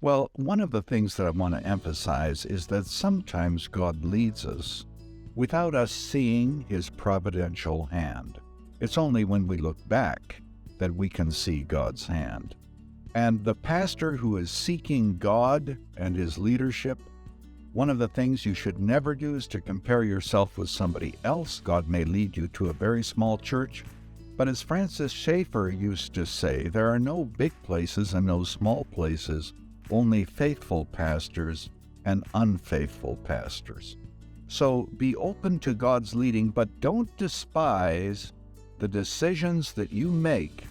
Well, one of the things that I want to emphasize is that sometimes God leads us without us seeing His providential hand. It's only when we look back that we can see God's hand. And the pastor who is seeking God and His leadership, one of the things you should never do is to compare yourself with somebody else. God may lead you to a very small church, but as Francis Schaeffer used to say, there are no big places and no small places, only faithful pastors and unfaithful pastors. So be open to God's leading, but don't despise the decisions that you make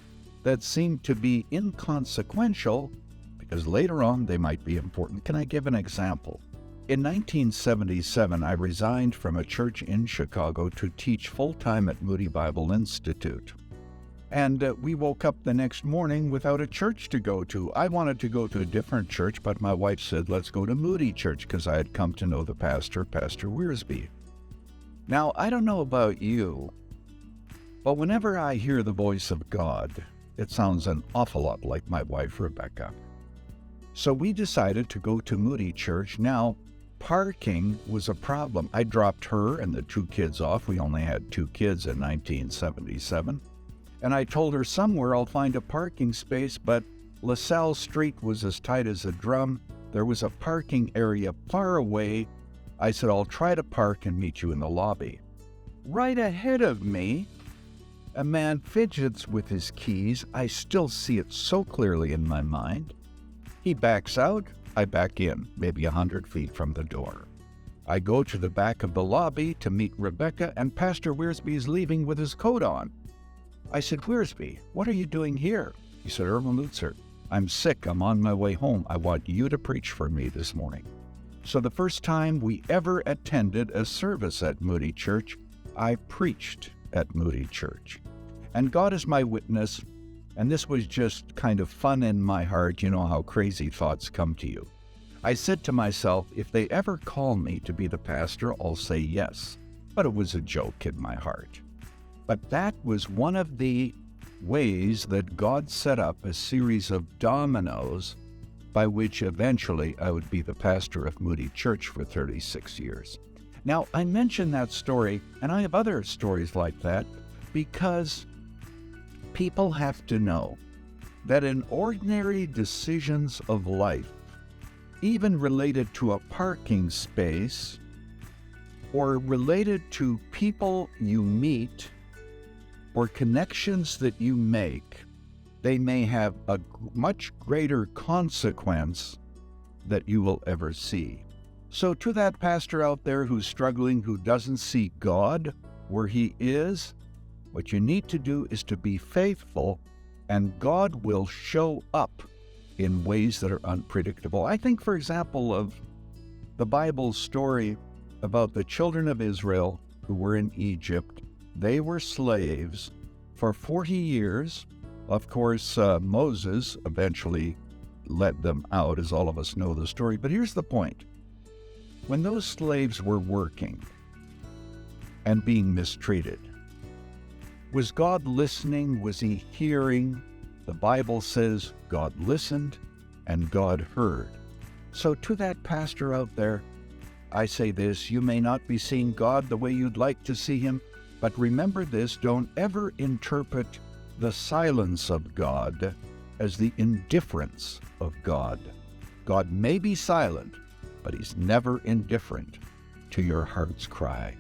that seem to be inconsequential, because later on they might be important. Can I give an example? In 1977, I resigned from a church in Chicago to teach full-time at Moody Bible Institute. And we woke up the next morning without a church to go to. I wanted to go to a different church, but my wife said, let's go to Moody Church, because I had come to know the pastor, Pastor Wiersbe. Now, I don't know about you, but whenever I hear the voice of God, it sounds an awful lot like my wife, Rebecca. So we decided to go to Moody Church. Now, parking was a problem. I dropped her and the two kids off. We only had two kids in 1977. And I told her somewhere I'll find a parking space, but LaSalle Street was as tight as a drum. There was a parking area far away. I said, I'll try to park and meet you in the lobby. Right ahead of me, a man fidgets with his keys. I still see it so clearly in my mind. He backs out, I back in, maybe 100 feet from the door. I go to the back of the lobby to meet Rebecca, and Pastor Wiersbe is leaving with his coat on. I said, Wiersbe, what are you doing here? He said, Erwin Lutzer, I'm sick. I'm on my way home. I want you to preach for me this morning. So the first time we ever attended a service at Moody Church, I preached at Moody Church. And God is my witness, and this was just kind of fun in my heart. You know how crazy thoughts come to you. I said to myself, if they ever call me to be the pastor, I'll say yes. But it was a joke in my heart. But that was one of the ways that God set up a series of dominoes by which eventually I would be the pastor of Moody Church for 36 years. Now, I mention that story, and I have other stories like that, because people have to know that in ordinary decisions of life, even related to a parking space or related to people you meet or connections that you make, they may have a much greater consequence that you will ever see. So to that pastor out there who's struggling, who doesn't see God where He is, what you need to do is to be faithful, and God will show up in ways that are unpredictable. I think, for example, of the Bible story about the children of Israel who were in Egypt. They were slaves for 40 years. Of course, Moses eventually let them out, as all of us know the story. But here's the point. When those slaves were working and being mistreated, was God listening? Was He hearing? The Bible says God listened and God heard. So to that pastor out there, I say this: you may not be seeing God the way you'd like to see Him, but remember this: don't ever interpret the silence of God as the indifference of God. God may be silent, but He's never indifferent to your heart's cry.